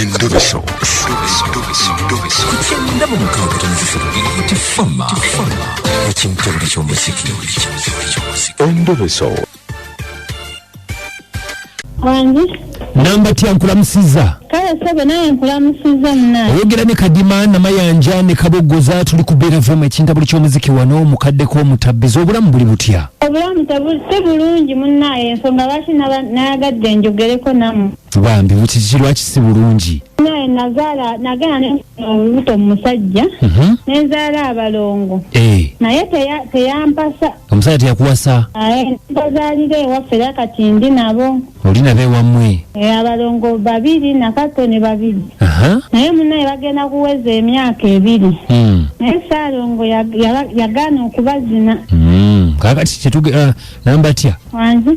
Endobeso. Kutenda mu mukaaga tonzifuna tifama ekintabuli ky'omuziki. Endobeso. Wangi namba tia nkulamusiza kale sebe naye nkulamusiza mna oyogera ne Kadima na Mayanja ne Kabogoza tuli kubeera vuma ekintabuli ky'omuziki wano mukadde ko mutabbiza obulamu buli butya obulamu bulungi munnaye ensonga lwaki nayagadde njogereko namu bambi bukiki lwaki si bulungi naye nagenda olubuto musajja nenzaala abalongo naye teyampasa omusajja teyakuwasa bazaalira ewaffe era kati ndi nabo oli nabo ewammwe abalongo babiri nakatone babiri naye munnaye bagenda kuweza emyaka 2 naye Salongo yagaana okubazina kakati namba tya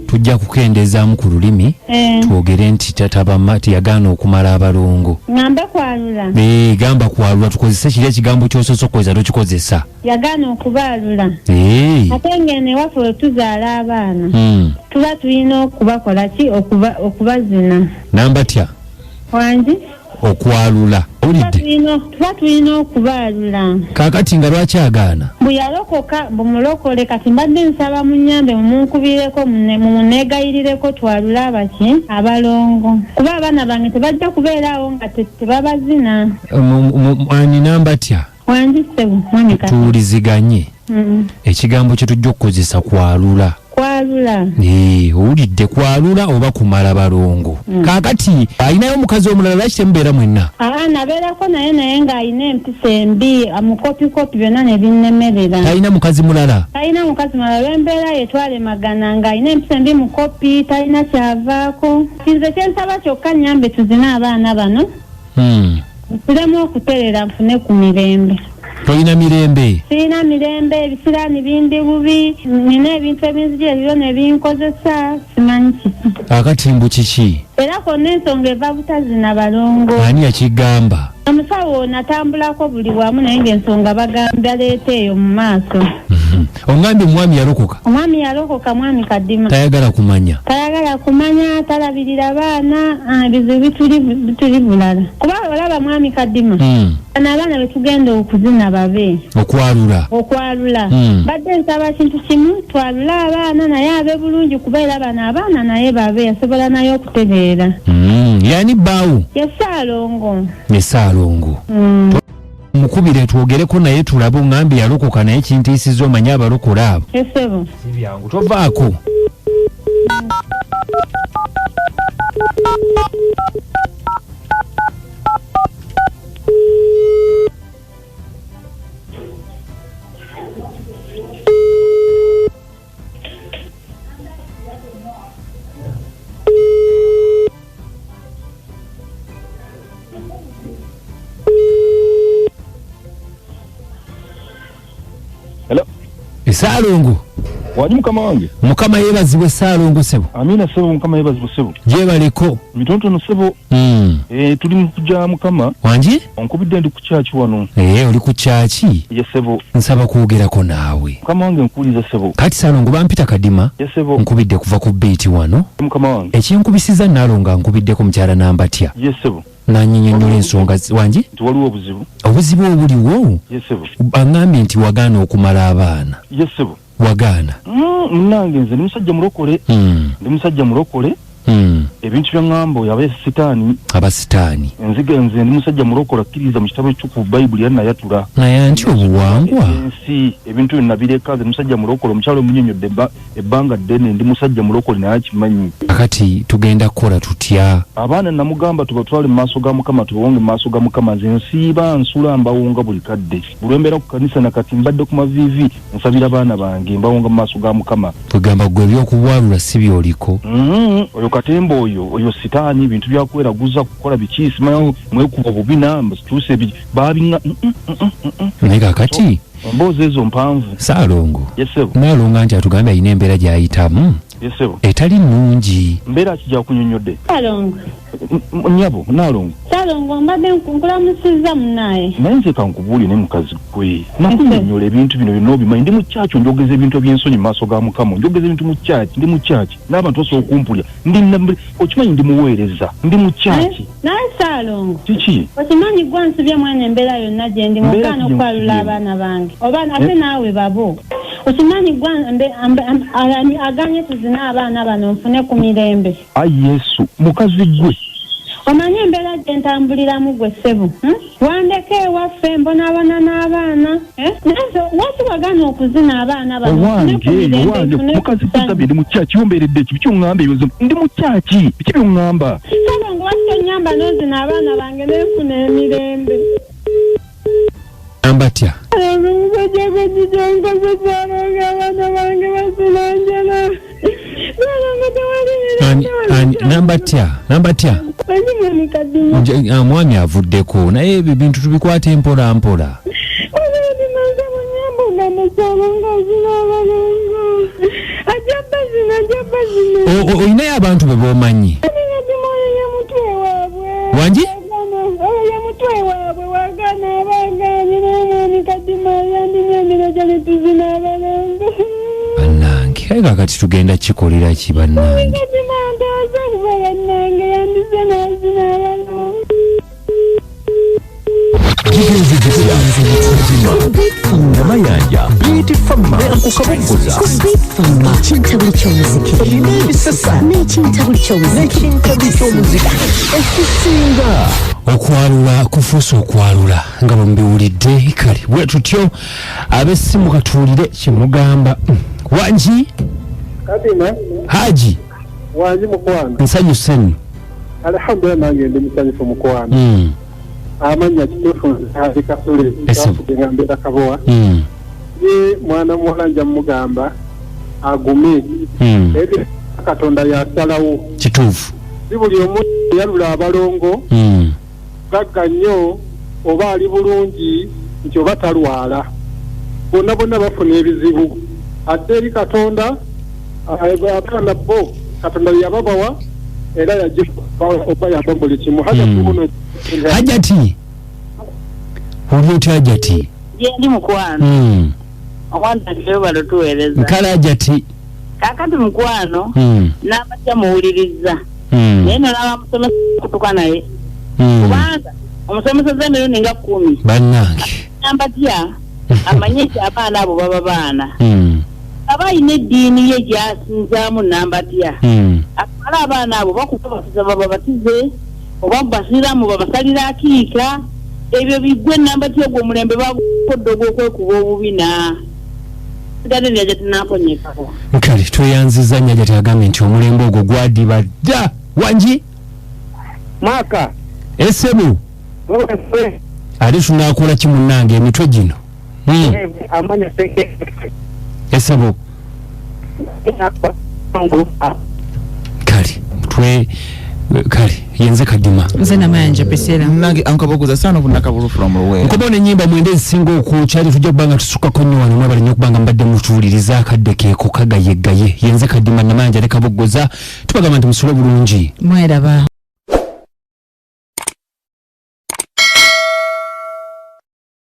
tujja kukendeezaamu ku lulimi twogere nti tatabamati yagaana okumala abalongo ngamba kwalula gamba kwalula tukozese kiri ekigambo ky'ososokoza tokikozesa yagaana okubaalula ate ngene waffe we tuzaala abaana tuba tulina okubakola ki okubazina namba tya wangi okwalula olidde tuba tulina okubaalula kakati nga lwaki agaana buyalokoka bumulokole kati mbadde nsaba munyambe mumunkubireko mumuneegayirireko twalula abaki abalongo kuba abaana bange tebajja kubeeraawo nga tebabazina ani namba tya wangi sebo tuwuliziganye ekigambo kye tujja okukozesa kwalula owulidde kwalula oba kumala balongo kakati ayinayo omukazi omulala lwaki temubeera mwenna nabeerako naye ng'ayina empisa embi amukopikopi byonna ne binnemerera talina mukazi mulala lw'embeera yetwale magana ng'ayina empisa embi mukopi talina kyavaako kinze kyensaba kyokka nyambe tuzina abaana bano tulemu okuterera nfune ku mirembe tolina mirembe sirina mirembe ebisiraani bindi bubi nina ebintu ebinzija ebyo ne binkozesa simanyi kiki akatimbu kiki era konna ensonga eva butazina balongo ani yakigamba omusawo natambulako buli wamu naye ng'ensonga bagamba leeta eyo mu maaso ongambye omwami yalokoka mwami Kadima tayagala kumanya talabirira baana ebizibu bituli bulala kuba olaba mwami Kadima abaana betugenda okuzina babe okwalula badde nsaba kintu kimu twalula abaana naye abe bulungi kubeera bano abaana naye babe yasobola naye okutegeera yani bbaawo ye Salongo mukubire twogereko naye tulabe ngambye yalokoka naye kintiisiza omanye abalokola abo esebo si byangu tovaako Salongo wali mukama wange mukama yeebazibwe Salongo sebo amina sebo mukama yeebazibwe sebo jebaleko mitontono sebo tuli mu kujja mukama wangi onkubidde ndi ku kyaki wano oli ku kyaki ye sebo nsaba kwogerako naawe mukama wange nkuliza sebo kati Salongo bampita Kadima ye sebo nkubidde kuva ku beeti wano mukama wange ekinkubisiza Nalonga nkubiddeko mukyala namba tya ye sebo nanyinyonnyola ensonga wangi nti waliwo obuzibu obuliwo aŋŋambye nti wagaana okumala abaana wagaana munnange nze ndi musajja mulokole ebintu byaŋŋamba oyo abasitaani nze ndi musajja mulokole akkiriza mu kitabo ekitukuvu bayibuli yannayatula naye anti obuwangwa ensi ebintu byonna bireka nze musajja mulokole omukyalo omunyonyodde ebbanga ddene ndi musajja mulokole naye akimanyi akati tugenda kukola tutya abaana namugamba tubatwale mu maaso ga mukama tubawonge mu maaso ga mukama nze nsiiba nsula mbawonga buli kadde bulwembeera ku kanisa nakati mbadde ku maviivi nsabira abaana bange mbawonga mu maaso ga mukama tugamba gwe ebyokubwalula si byoliko oyo katemba oyo sitaani bintu byakweraguza kukola biki simanyi mwekuba bubina mbatuuse babinga naye kakati emboozi ezo mpanvu Salongo yesebo Nalonga nti atugambye alina embeera gy'ayitamu yesebo etali nnungi mbeera kijja kunyonyodde Salongo nyabo Nalongo Salongo mbadde nkulamusizza munnaye. Naye nze kankubuli ne mukazi gwe. Nakunnyonnyola ebintu bino byonna obimanyi ndi mu kyaki njogeza ebintu eby'ensonyi mu maaso ga Mukama. Njogeza ebintu mu kyaki, ndi mu kyaki. N'abantu basobola okumpulira. Okimanyi ndi muweereza, ndi mu kyaki. Naye Salongo. Kiki? Okimanyi gwe nsibye mwene embeera yonna gye ndi mukaana okwalula abaana bange. Oba ate naawe babo. Okimanyi gwe aganye tuzina abaana bano nfune ku mirembe. Ayi Yesu, mukazi gwe. Omanyi embeera gye ntambuliramu gwe ssebo. Wandeke ewaffe mbonaabona n'abaana. Lwaki wagaana okuzina abaana bano? Wange, mukazi kusabye ndi mu kyaki yombeeredde ki? Biki oŋŋamba ebyo? Ndi mu kyaki? Biki by'oŋŋamba? Salongo lwaki tonnyamba n'ozina abaana bange neefuna emirembe? Ambatya. Nambatya. Mwami avuddeko naye ebyo bintu tubikwate mpola mpola. Oyinayo abantu be b'omanyi? Wangi? Bannange kale kakati tugenda kikolera ki bannange? Namayanja Beauty Farmer okukabuguza ekintabuli ky'omuziki ebisasa n'ekintabuli ky'omuziki ekisinga okwalula kufuusa okwalula nga bambiwulidde kale bwe tutyo ab'essimu katuwulire kyemugamba. Wangi Katina Haji wangi mukwano nsanyuse nno. alhamdulillah nange ndi musanyufu mukwano. Amanya kituufu ali kasule nga mbeera kabowa ye mwana muwala nja mugamba agume ebyo Katonda yasalawo kituufu si buli omu yalula abalongo gagga nnyo oba ali bulungi nti oba talwala bonna bonna bafuna ebizibu ate eri Katonda abaana bo Katonda yababawa era oba yaba buli kimu Hajati oli otya Hajati? Yendi mukwano awanda ndio balotuweleza nkala Hajati kakati mukwano n'abatya muwuliriza naye nolaba musomesa kutuka naye kubanga omusomesa z'emirundi nga 10 bannange n'abatya amanye nti abaana abo baba baana aba ayina eddiini ye gy'asinzaamu n'abatya atwala abaana abo bakubabatiza bababatize oba basiramu babasalira akiika ebyo bigwe n'abatya ogwo omulembe bagukodde ogw'okwekuba obubina sigade nyaja tinaponyekako kale tweyanziza nyaja tyagambye nti omulembe ogwo gwadiba dda. Wangi mwaka essebu ate tunaakola ki munnange emitwe gino amanya seke essebu kale yenze kadima nze namayanja pesera nange ankabogoza sana kunakabulu from away nkobona ennyimba mwende ezisinga okukyali tujja kubanga tusukako nnyo wano mwebale nnyo kubanga mbadde mutuwuliriza akadde keeko kagayegaye yenze kadima namayanja ne kabogoza tubagamba nti musule bulungi mweraba.